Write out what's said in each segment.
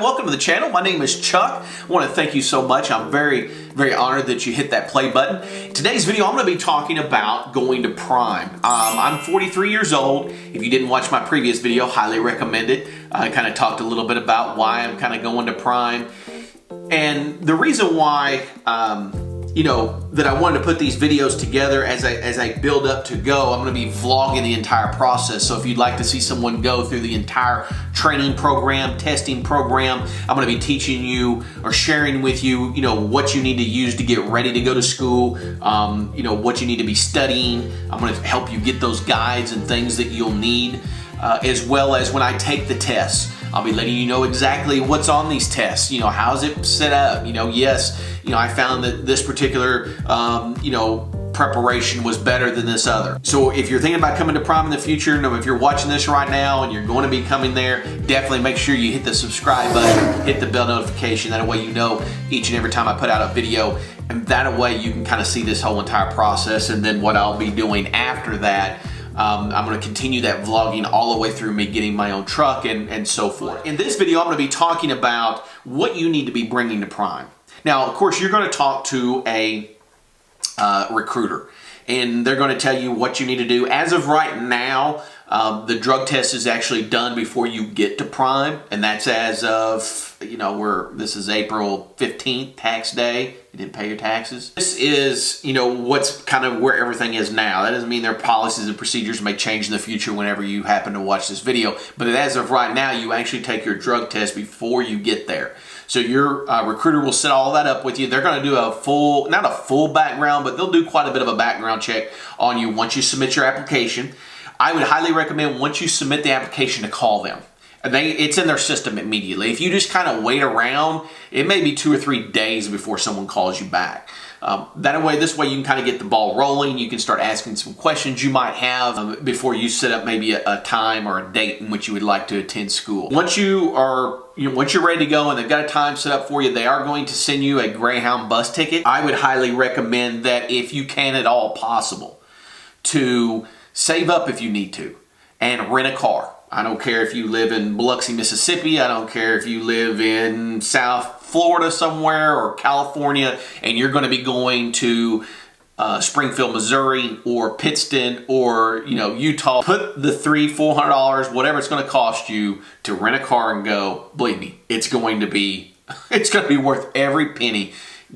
time. Welcome to the channel. My name is Chuck. I want to thank you so much. I'm very honored that you hit that play button. In today's video, I'm going to be talking about going to Prime. I'm 43 years old. If you didn't watch my previous video, highly recommend it. I kind of talked a little bit about why I'm kind of going to Prime. And the reason why, that I wanted to put these videos together as I build up to go, I'm going to be vlogging the entire process. So if you'd like to see someone go through the entire training program, testing program, I'm going to be teaching you or sharing with you, what you need to use to get ready to go to school, what you need to be studying. I'm going to help you get those guides and things that you'll need, as well as when I take the tests. I'll be letting you know exactly what's on these tests. How's it set up? I found that this particular, preparation was better than this other. So if you're thinking about coming to Prime in the future, if you're watching this right now and you're going to be coming there, definitely make sure you hit the subscribe button, hit the bell notification. That way you know each and every time I put out a video, and that way you can kind of see this whole entire process. And then what I'll be doing after that, I'm going to continue that vlogging all the way through me getting my own truck and so forth. In this video, I'm going to be talking about what you need to be bringing to Prime. Now, of course, you're going to talk to a recruiter, and they're going to tell you what you need to do. As of right now, the drug test is actually done before you get to Prime, and that's as of, this is April 15th, tax day. You didn't pay your taxes. This is, what's kind of where everything is now. That doesn't mean their policies and procedures may change in the future whenever you happen to watch this video, but as of right now, you actually take your drug test before you get there. So your recruiter will set all that up with you. They're going to do not a full background, but they'll do quite a bit of a background check on you once you submit your application. I would highly recommend once you submit the application to call them. It's in their system immediately. If you just kind of wait around, it may be 2 or 3 days before someone calls you back. This way you can kind of get the ball rolling. You can start asking some questions you might have before you set up maybe a time or a date in which you would like to attend school. Once you're ready to go and they've got a time set up for you, they are going to send you a Greyhound bus ticket. I would highly recommend that if you can at all possible to save up if you need to and rent a car. I don't care if you live in Biloxi, Mississippi. I don't care if you live in South Florida somewhere or California and you're going to be going to Springfield, Missouri or Pittston or Utah. Put the $300-400, whatever it's going to cost you to rent a car and go. Believe me, it's going to be worth every penny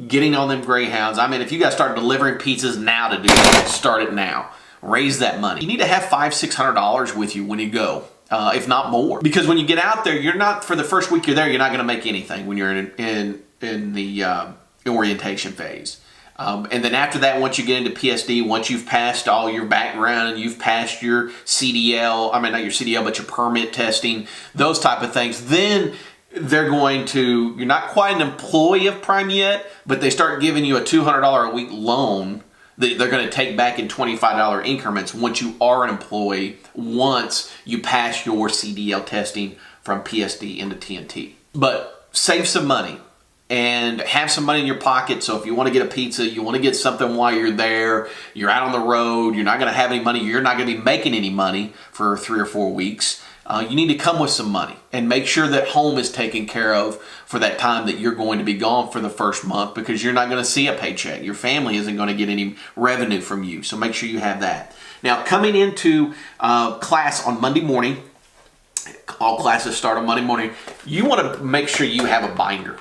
getting on them Greyhounds. I mean, if you guys start delivering pizzas now to do it, start it now. Raise that money. You need to have $500-600 with you when you go. If not more. Because when you get out there, for the first week you're there, you're not going to make anything when you're in the orientation phase. And then after that, once you get into PSD, once you've passed all your background and you've passed your CDL, not your CDL, but your permit testing, those type of things, then you're not quite an employee of Prime yet, but they start giving you a $200 a week loan that they're going to take back in $25 increments once you are an employee, once you pass your CDL testing from PSD into TNT. But save some money and have some money in your pocket. So if you want to get a pizza, you want to get something while you're there, you're out on the road, you're not going to have any money, you're not going to be making any money for 3 or 4 weeks. You need to come with some money and make sure that home is taken care of for that time that you're going to be gone for the first month, because you're not going to see a paycheck. Your family isn't going to get any revenue from you. So make sure you have that. Now, coming into class on Monday morning, all classes start on Monday morning, you want to make sure you have a binder.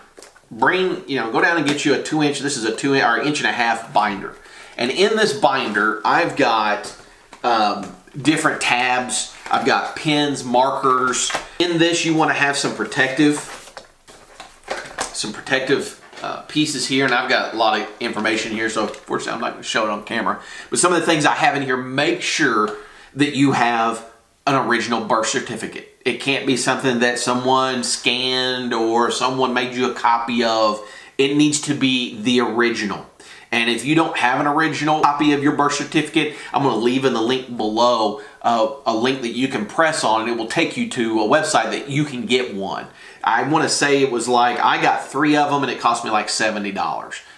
Go down and get you a 2-inch, this is a 2-inch or 1.5-inch binder. And in this binder, I've got different tabs. I've got pens, markers. In this, you want to have some protective pieces here, and I've got a lot of information here, so unfortunately I'm not going to show it on camera. But some of the things I have in here, make sure that you have an original birth certificate. It can't be something that someone scanned or someone made you a copy of. It needs to be the original. And if you don't have an original copy of your birth certificate, I'm going to leave in the link below a link that you can press on, and it will take you to a website that you can get one. I want to say it was I got 3 of them and it cost me like $70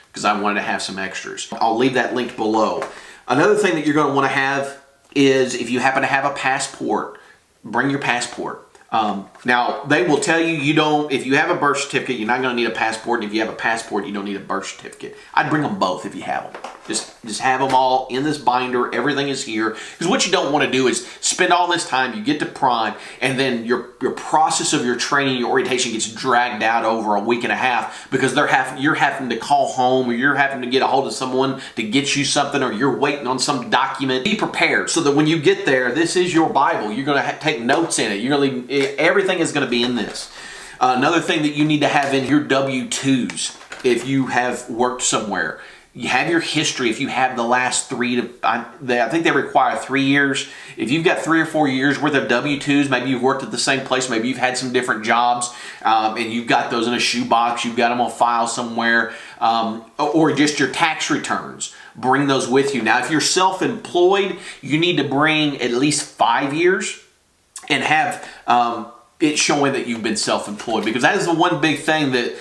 because I wanted to have some extras. I'll leave that link below. Another thing that you're going to want to have is, if you happen to have a passport, bring your passport. Now, they will tell you if you have a birth certificate, you're not going to need a passport. And if you have a passport, you don't need a birth certificate. I'd bring them both if you have them. Just have them all in this binder. Everything is here. Because what you don't want to do is spend all this time, you get to prime, and then your process of your training, your orientation gets dragged out over a week and a half because you're having to call home, or you're having to get a hold of someone to get you something, or you're waiting on some document. Be prepared so that when you get there, this is your Bible. You're going to take notes in it. You're going to everything is going to be in this. Another thing that you need to have in your W-2s if you have worked somewhere. You have your history. If you have the last I think they require 3 years. If you've got 3 or 4 years worth of W-2s, maybe you've worked at the same place, maybe you've had some different jobs, and you've got those in a shoebox, you've got them on file somewhere, or just your tax returns. Bring those with you. Now, if you're self-employed, you need to bring at least 5 years and have it showing that you've been self-employed, because that is the one big thing that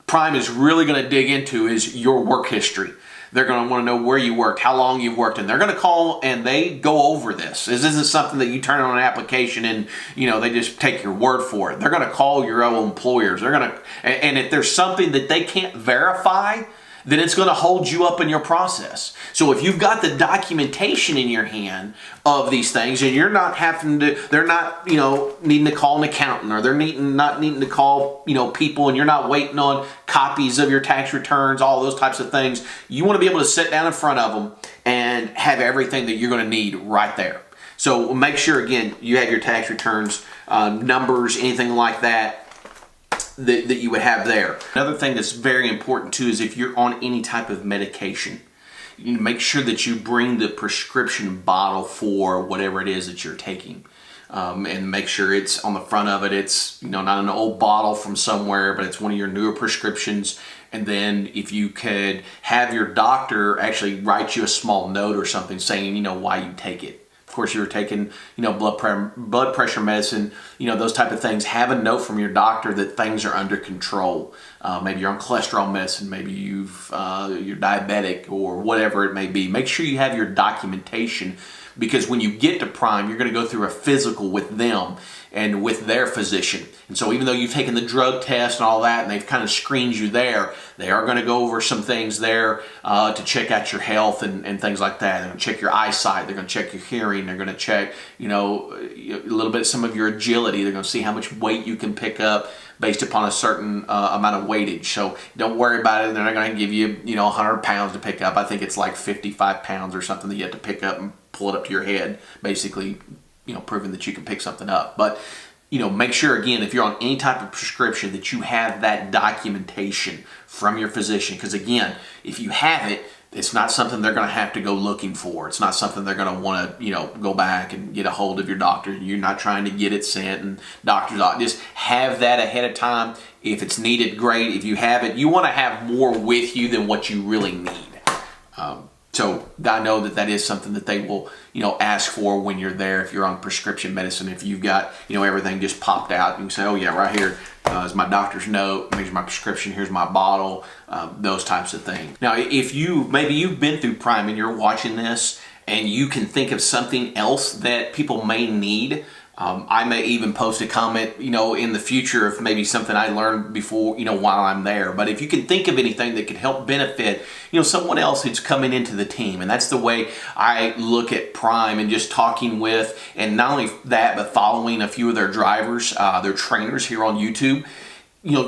Prime is really going to dig into is your work history. They're going to want to know where you worked, how long you've worked, and they're going to call and they go over this. This isn't something that you turn on an application and they just take your word for it. They're going to call your own employers. They're going to, and if there's something that they can't verify, then it's going to hold you up in your process. So if you've got the documentation in your hand of these things, and you're not having to, they're not, needing to call an accountant, or they're not needing to call, people, and you're not waiting on copies of your tax returns, all those types of things. You want to be able to sit down in front of them and have everything that you're going to need right there. So make sure, again, you have your tax returns, numbers, anything like that you would have there. Another thing that's very important too is if you're on any type of medication, you make sure that you bring the prescription bottle for whatever it is that you're taking, and make sure it's on the front of it. It's not an old bottle from somewhere, but it's one of your newer prescriptions. And then if you could have your doctor actually write you a small note or something saying why you take it. Of course, you're taking, blood pressure medicine, those type of things. Have a note from your doctor that things are under control. Maybe you're on cholesterol medicine, maybe you're diabetic, or whatever it may be. Make sure you have your documentation, because when you get to Prime, you're going to go through a physical with them and with their physician. And so even though you've taken the drug test and all that, and they've kind of screened you there, they are going to go over some things there to check out your health and things like that. They're going to check your eyesight. They're going to check your hearing. They're going to check, a little bit some of your agility. They're going to see how much weight you can pick up based upon a certain amount of weightage. So don't worry about it. They're not going to give you, 100 pounds to pick up. I think it's like 55 pounds or something that you have to pick up and pull it up to your head, basically, proving that you can pick something up. But, make sure, again, if you're on any type of prescription, that you have that documentation from your physician. Because, again, if you have it, it's not something they're going to have to go looking for. It's not something they're going to want to, go back and get a hold of your doctor. You're not trying to get it sent, and doctors just have that ahead of time. If it's needed, great. If you have it, you want to have more with you than what you really need. So I know that is something that they will, ask for when you're there. If you're on prescription medicine, if you've got, everything just popped out, you can say, oh yeah, right here is my doctor's note. Here's my prescription. Here's my bottle. Those types of things. Now, if maybe you've been through Prime and you're watching this, and you can think of something else that people may need. I may even post a comment, in the future of maybe something I learned before, while I'm there. But if you can think of anything that could help benefit, someone else who's coming into the team. And that's the way I look at Prime, and just talking with, and not only that, but following a few of their drivers, their trainers here on YouTube.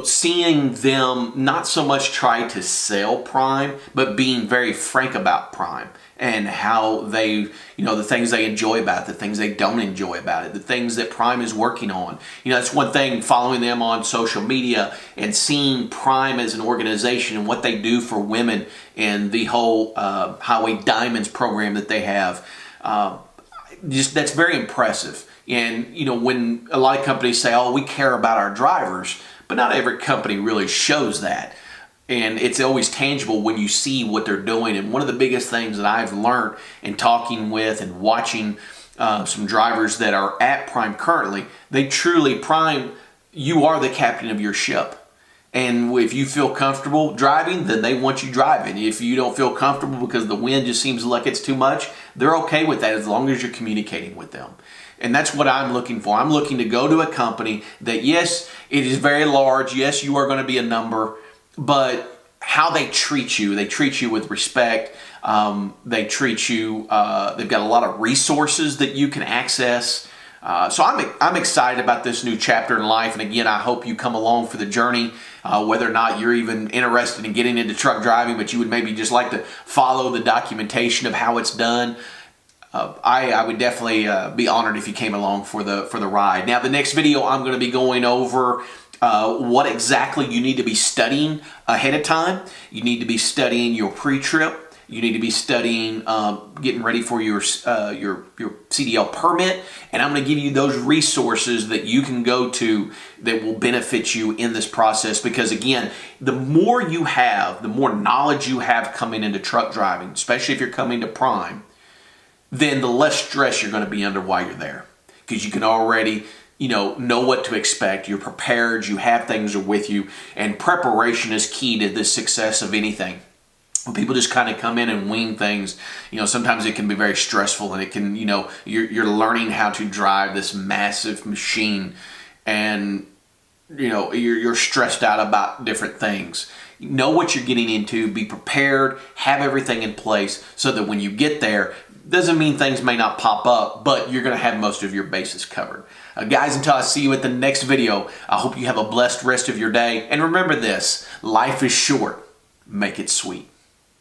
Seeing them not so much try to sell Prime, but being very frank about Prime. And how they, the things they enjoy about it, the things they don't enjoy about it, the things that Prime is working on. That's one thing, following them on social media and seeing Prime as an organization and what they do for women, and the whole Highway Diamonds program that they have. That's very impressive. And, when a lot of companies say, oh, we care about our drivers, but not every company really shows that. And it's always tangible when you see what they're doing. And one of the biggest things that I've learned in talking with and watching some drivers that are at Prime currently, they truly, Prime, you are the captain of your ship. And if you feel comfortable driving, then they want you driving. If you don't feel comfortable because the wind just seems like it's too much, they're okay with that as long as you're communicating with them. And that's what I'm looking for. I'm looking to go to a company that, yes, it is very large. Yes, you are going to be a number, but how they treat you with respect. They treat you, they've got a lot of resources that you can access. So I'm excited about this new chapter in life. And again, I hope you come along for the journey, whether or not you're even interested in getting into truck driving, but you would maybe just like to follow the documentation of how it's done. I would definitely be honored if you came along for the ride. Now, the next video, I'm going to be going over what exactly you need to be studying ahead of time. You need to be studying your pre-trip. You need to be studying, getting ready for your CDL permit, and I'm going to give you those resources that you can go to that will benefit you in this process. Because again, the more you have, the more knowledge you have coming into truck driving, especially if you're coming to prime, then the less stress you're going to be under while you're there, because you can already know what to expect. You're prepared. You have things with you, and preparation is key to the success of anything. When people just kind of come in and wing things, sometimes it can be very stressful, and it can, you're learning how to drive this massive machine, and you're stressed out about different things. Know what you're getting into, be prepared, have everything in place so that when you get there, doesn't mean things may not pop up, but you're going to have most of your bases covered. Guys, until I see you at the next video, I hope you have a blessed rest of your day. And remember this, life is short. Make it sweet.